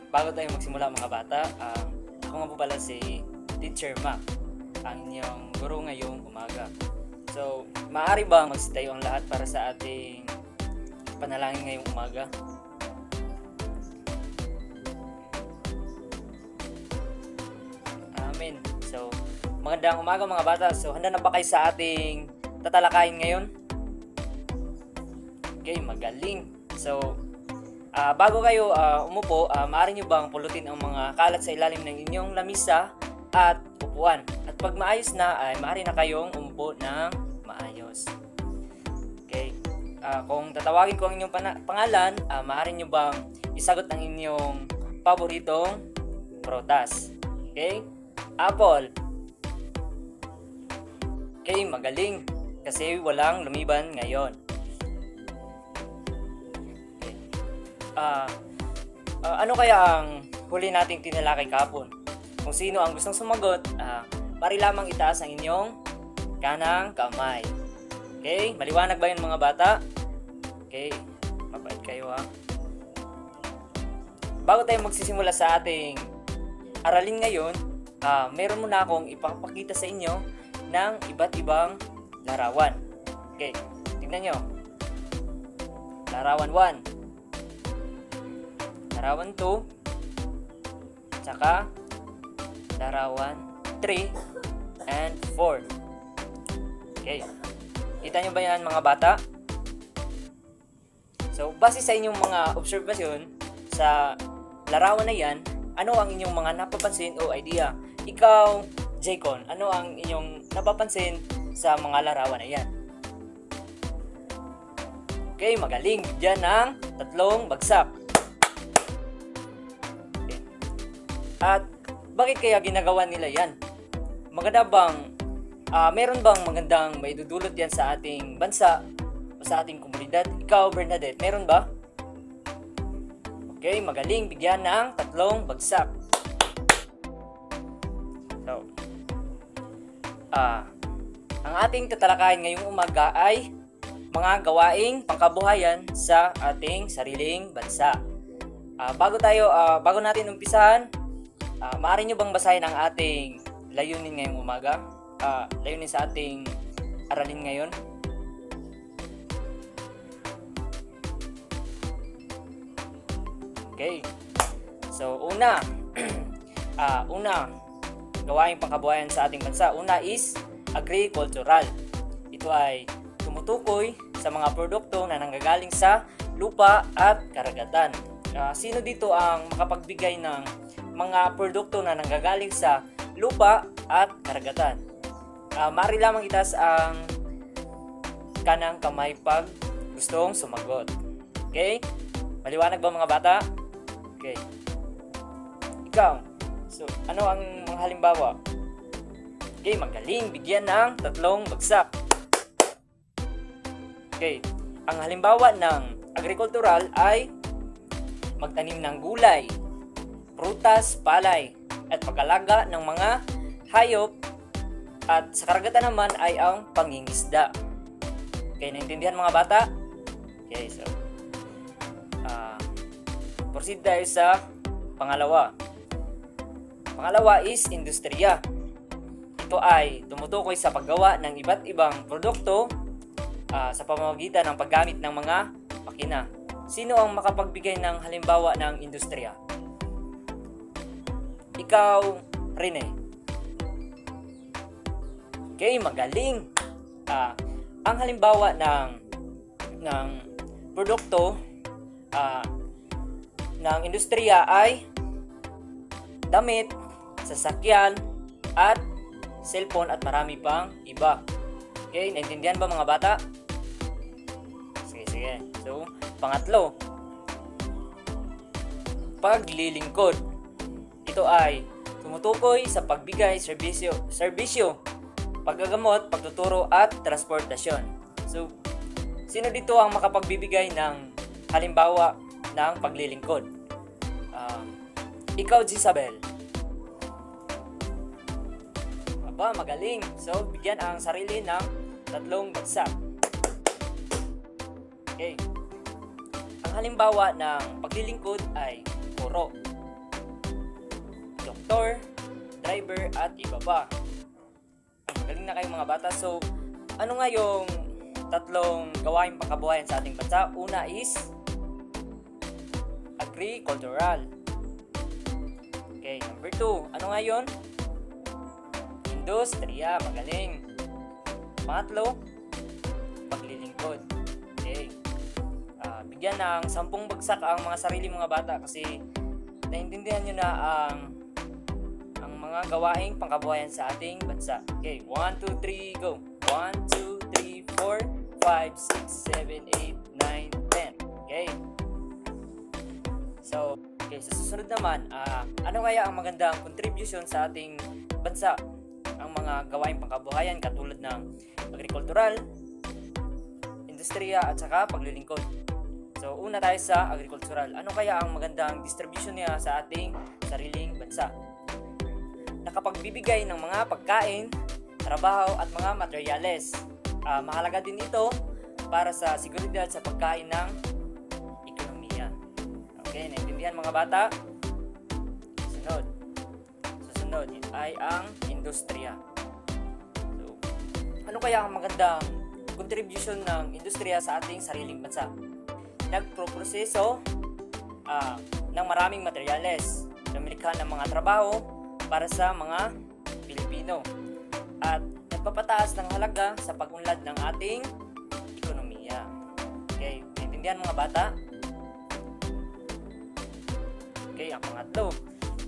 Bago tayo magsimula mga bata, ako nga po pala si Teacher Mac, ang inyong guro ngayong umaga. So, maaari bang magsitayo ang lahat para sa ating panalangin ngayong umaga? Amen. So, magandang umaga mga bata. So, handa na ba kayo sa ating tatalakayin ngayon? Okay, magaling. So, bago kayo umupo, maaari nyo bang pulutin ang mga kalat sa ilalim ng inyong lamisa at upuan. At pag maayos na, ay maaari na kayong umupo ng maayos. Okay. Kung tatawagin ko ang inyong pangalan, maaari nyo bang isagot ang inyong paboritong prutas. Okay? Apple. Okay, magaling. Kasi walang lumiban ngayon. Ano kaya ang huli nating tinalakay kahapon? Kung sino ang gustong sumagot, pari lamang itaas ang inyong kanang kamay. Okay? Maliwanag ba yun mga bata? Okay. Mabait kayo ha. Bago tayo magsisimula sa ating aralin ngayon, meron muna akong ipapakita sa inyo ng iba't ibang larawan. Okay. Tignan nyo. Larawan 1. Larawan 2, tsaka larawan 3 and 4. Okay. Kita nyo ba yan mga bata? So, base sa inyong mga obserbasyon sa larawan na yan, ano ang inyong mga napapansin o idea? Ikaw, Jaycon, ano ang inyong napapansin sa mga larawan na yan? Okay, magaling. Bigyan ng 3 bagsak. At bakit kaya ginagawa nila yan? Maganda bang, meron bang magandang maidudulot yan sa ating bansa o sa ating komunidad? Ikaw, Bernadette, meron ba? Okay, magaling. Bigyan ng 3 bagsak. So, ang ating tatalakayin ngayong umaga ay mga gawaing pangkabuhayan sa ating sariling bansa. Bago natin umpisahan, maaari nyo bang basahin ang ating layunin ngayong umaga? Layunin sa ating aralin ngayon? Okay. So, una, gawaing pangkabuhayan sa ating bansa. Una is agricultural. Ito ay tumutukoy sa mga produkto na nanggagaling sa lupa at karagatan. Sino dito ang makapagbigay ng mga produkto na nanggagaling sa lupa at karagatan? Maaari lamang itaas ang kanang kamay pag gustong sumagot. Okay? Maliwanag ba mga bata? Okay. Ikaw, so ano ang mga halimbawa? Okay, magaling. Bigyan ng 3 bagsak. Okay. Ang halimbawa ng agricultural ay magtanim ng gulay, prutas, palay, at pag-alaga ng mga hayop, at sa karagatan naman ay ang pangingisda. Okay, naintindihan mga bata? Okay, so proceed tayo sa pangalawa. Pangalawa is industriya. Ito ay tumutukoy sa paggawa ng iba't ibang produkto sa pamamagitan ng paggamit ng mga makina. Sino ang makapagbigay ng halimbawa ng industriya? Ikaw, Rene. Okay, magaling. Ang halimbawa ng produkto ng industriya ay damit, sasakyan, at cellphone at marami pang iba. Okay, naintindihan ba mga bata? Sige. So, pangatlo, paglilingkod. Ito ay tumutukoy sa pagbigay serbisyo, paggagamot, pagtuturo at transportasyon. So, sino dito ang makapagbibigay ng halimbawa ng paglilingkod? Ikaw, Jisabel. Aba, magaling. So, bigyan ang sarili ng 3 bagsak. Okay. Ang halimbawa ng paglilingkod ay puro. doktor, driver, at iba pa. Galing na kayo mga bata. So, ano nga yung tatlong gawaing pangkabuhayan sa ating bansa? Una is agricultural. Okay, number 2, ano nga yun? Industriya, magaling. Pangatlo, paglilingkod. Okay. Bigyan ng 10 bagsak ang mga sarili mga bata kasi naintindihan nyo na ang mga gawaing pangkabuhayan sa ating bansa. Okay, 1, 2, 3, go! 1, 2, 3, 4, 5, 6, 7, 8, 9, 10. Okay. So, sa susunod naman, ano kaya ang magandang contribution sa ating bansa? Ang mga gawaing pangkabuhayan katulad ng agricultural, industriya, at saka paglilingkod. So, una tayo sa agricultural. Ano kaya ang magandang distribution niya sa ating sariling bansa? Nakapagbibigay ng mga pagkain, trabaho, at mga materyales. Mahalaga din ito para sa seguridad sa pagkain ng ekonomiya. Okay, naintindihan mga bata? Susunod ay ang industriya. So, ano kaya ang magandang contribution ng industriya sa ating sariling bansa? Nagproproseso ng maraming materyales, lumilikha ng mga trabaho para sa mga Pilipino, at nagpapataas ng halaga sa pag-unlad ng ating ekonomiya. Okay, naintindihan mga bata? Okay, ang pangatlo,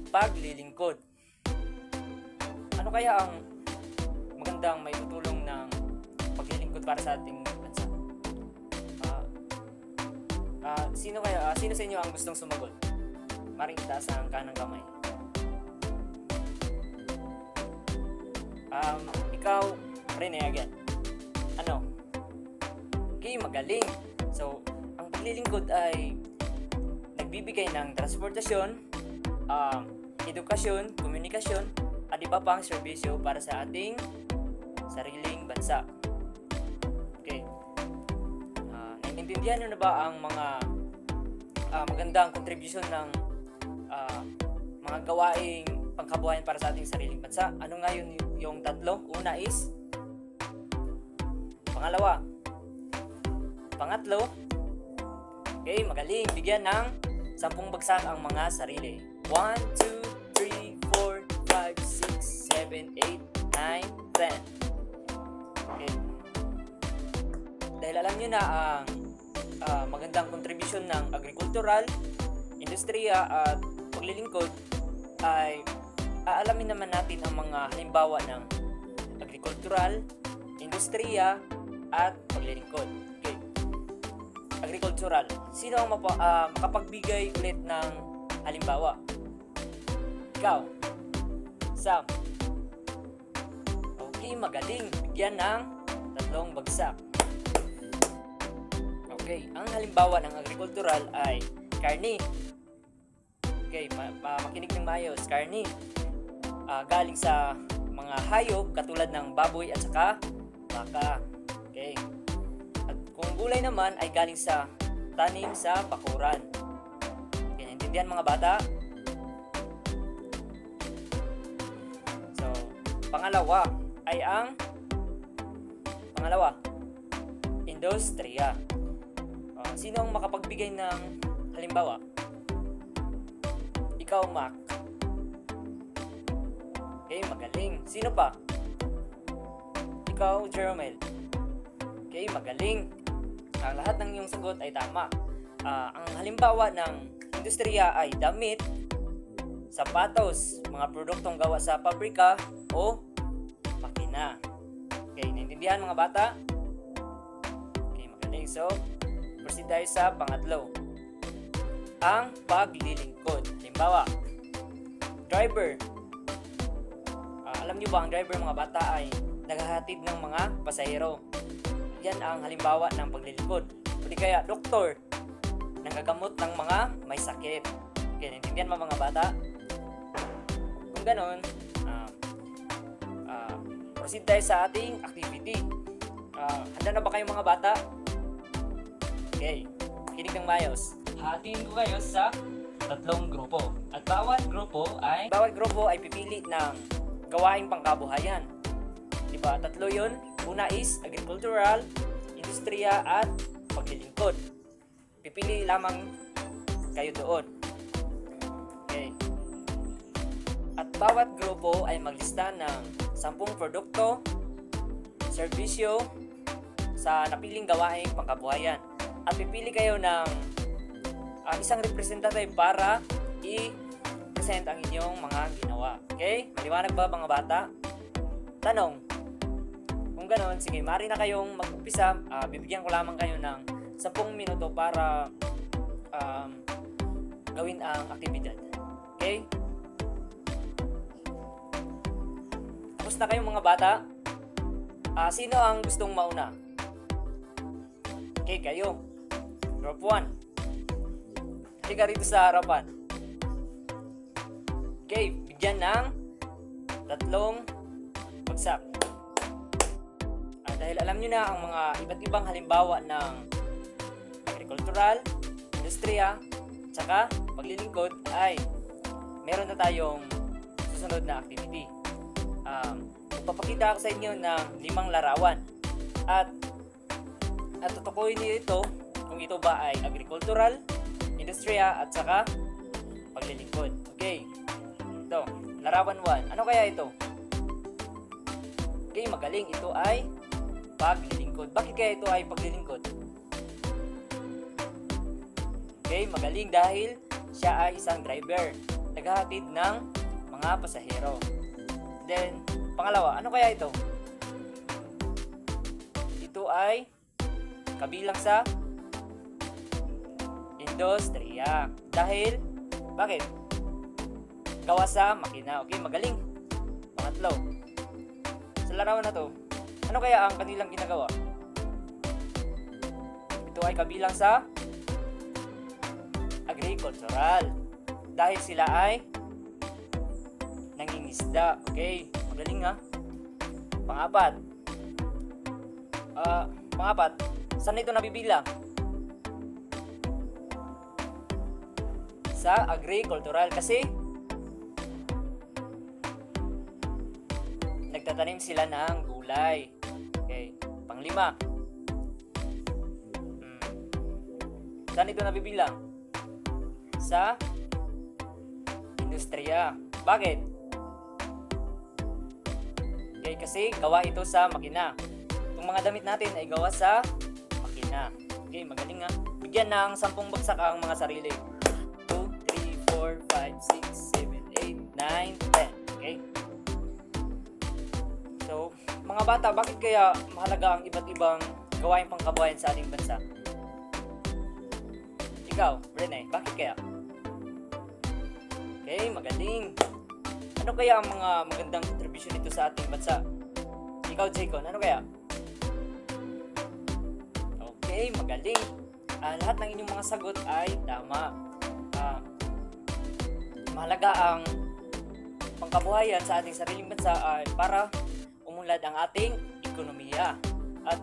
paglilingkod. Ano kaya ang magandang maitutulong ng paglilingkod para sa ating bansa? Sino sa inyo ang gustong sumagot? Maring itaas ang kanang kamay. Ikaw, Rene, again. Ano? Okay, magaling. So, ang paglilingkod ay nagbibigay ng transportasyon, edukasyon, komunikasyon, at iba pang serbisyo para sa ating sariling bansa. Okay. Naintindihan nyo na ba ang mga magandang contribution ng mga gawaing pangkabuhayan para sa ating sariling bansa? Ano nga yun yung tatlo? Una is pangatlo. Okay, magaling. Bigyan ng 10 bagsak ang mga sarili. 1, 2, 3, 4, 5, 6, 7, 8, 9, 10. Okay. Dahil alam nyo na ang magandang contribution ng agricultural, industriya, at paglilingkod, ay aalamin naman natin ang mga halimbawa ng agricultural, industriya, at paglilingkod. Okay. Agricultural. Sino ang makapagbigay ulit ng halimbawa? Ikaw. Sam. Okay, magaling. Bigyan ng 3 bagsak. Okay, ang halimbawa ng agricultural ay karni. Okay, makinig ng maayos. Karni. Galing sa mga hayop katulad ng baboy at saka baka. Okay. At kung gulay naman ay galing sa tanim sa bakuran. Okay, naintindihan mga bata? So, pangalawa, industriya. Sino ang makapagbigay ng halimbawa? Ikaw, Mac. Okay, magaling. Sino pa? Ikaw, Jeromel. Okay, magaling. Ang lahat ng iyong sagot ay tama. Ang halimbawa ng industriya ay damit, sapatos, mga produktong gawa sa pabrika o makina. Okay, naintindihan mga bata? Okay, magaling. So, proceed tayo sa pangatlo. Ang paglilingkod. Halimbawa, driver. Alam niyo ba ang driver mga bata ay naghahatid ng mga pasahero? Yan ang halimbawa ng paglilingkod. O di kaya, doktor, nanggagamot ng mga may sakit. Okay, naintindihan mo mga bata? Kung ganon, proceed tayo sa ating activity. Handa na ba kayo mga bata? Okay, kinig ng mayos. Hatiin ko kayo sa tatlong grupo. At bawat grupo ay pipili ng gawaing pangkabuhayan. Diba? Tatlo yun. Una is agricultural, industriya, at paglilingkod. Pipili lamang kayo doon. Okay. At bawat grupo ay maglista ng 10 produkto, serbisyo sa napiling gawaing pangkabuhayan. At pipili kayo ng isang representative para i-present ang inyong mga ginawa. Okay? Maliwanag ba mga bata? Tanong. Kung ganoon, sige, maaari na kayong mag-umpisa. Bibigyan ko lamang kayo ng 10 minuto para gawin ang aktibidad. Okay? Tapos na kayong mga bata? Sino ang gustong mauna? Okay, kayo. Group 1. Halika rito sa harapan. Okay, bigyan ng 3 bagsak. Dahil alam nyo na ang mga iba't ibang halimbawa ng agricultural, industriya, tsaka paglilingkod, ay meron na tayong susunod na activity. Papakita ako sa inyo ng 5 larawan. At tutukuyin niyo ito kung ito ba ay agricultural, industriya, at saka paglilingkod. Okay. Ito, larawan 1. Ano kaya ito? Okay, magaling. Ito ay paglilingkod. Bakit kaya ito ay paglilingkod? Okay, magaling dahil siya ay isang driver. Naghahatid ng mga pasahero. Then, pangalawa, ano kaya ito? Ito ay kabilang sa industriya. Dahil, bakit? Gawa sa makina. Okay, magaling. Pangatlo, sa larawan na to, ano kaya ang kanilang ginagawa? Ito ay kabilang sa agricultural. Dahil sila ay nangingisda. Okay, magaling ha. Pangapat, saan ito nabibilang? Sa agricultural kasi nagtatanim sila ng gulay. Okay, panglima, saan ito nabibilang? Sa industriya. Bakit? Okay, kasi gawa ito sa makina. Itong mga damit natin ay gawa sa makina. Okay, magaling nga. Bigyan ng 10 bagsak ang mga sarili. 2, 3, 4, 5, 6, 7, 8, 9, 10. Okay? So, mga bata, bakit kaya mahalaga ang iba't ibang gawain pangkabuhayan sa ating bansa? Ikaw, Rene, bakit kaya? Okay, magaling. Ano kaya ang mga magandang contribution nito sa ating bansa? Ikaw, Jaycon, ano kaya? Okay, magaling. Lahat ng inyong mga sagot ay tama. Mahalaga ang pangkabuhayan sa ating sariling bansa ay para umunlad ang ating ekonomiya. At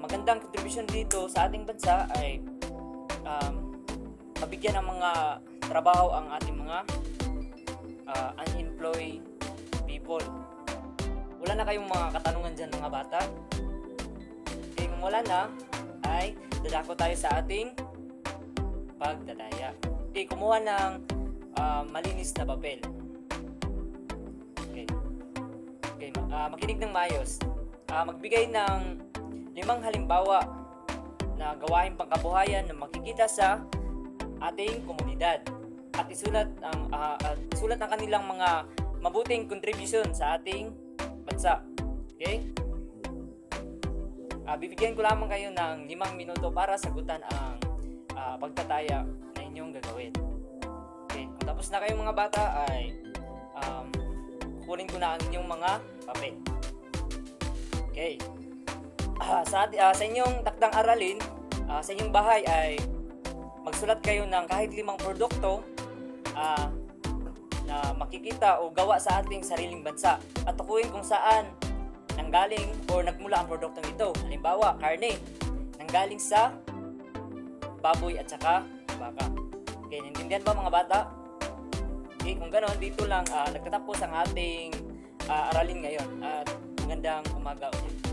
magandang contribution dito sa ating bansa ay mabigyan ng mga trabaho ang ating mga unemployed people. Wala na kayong mga katanungan dyan mga bata? Okay, kung wala na, ay dadako tayo sa ating pagtataya. Okay, kumuha ng malinis na papel. Okay, makinig ng maayos. Magbigay ng 5 halimbawa na gawaing pangkabuhayan na makikita sa ating komunidad. At isulat ang kanilang mga mabuting contribution sa ating bansa. Okay? Bibigyan ko lamang kayo ng 5 minuto para sagutan ang pagtataya na inyong gagawin. Okay, kung tapos na kayong mga bata ay kukunin ko na ang inyong mga papel. Okay. Sa inyong takdang aralin, sa inyong bahay ay magsulat kayo ng kahit 5 produkto na makikita o gawa sa ating sariling bansa at tukuyin kung saan nanggaling o nagmula ang produktong ito. Halimbawa, karne, nanggaling sa baboy at saka baka. Okay, Okay, naintindihan ba mga bata? Okay, kung gano'n, dito lang nagtatapos ang ating aralin ngayon. At magandang umaga ulit.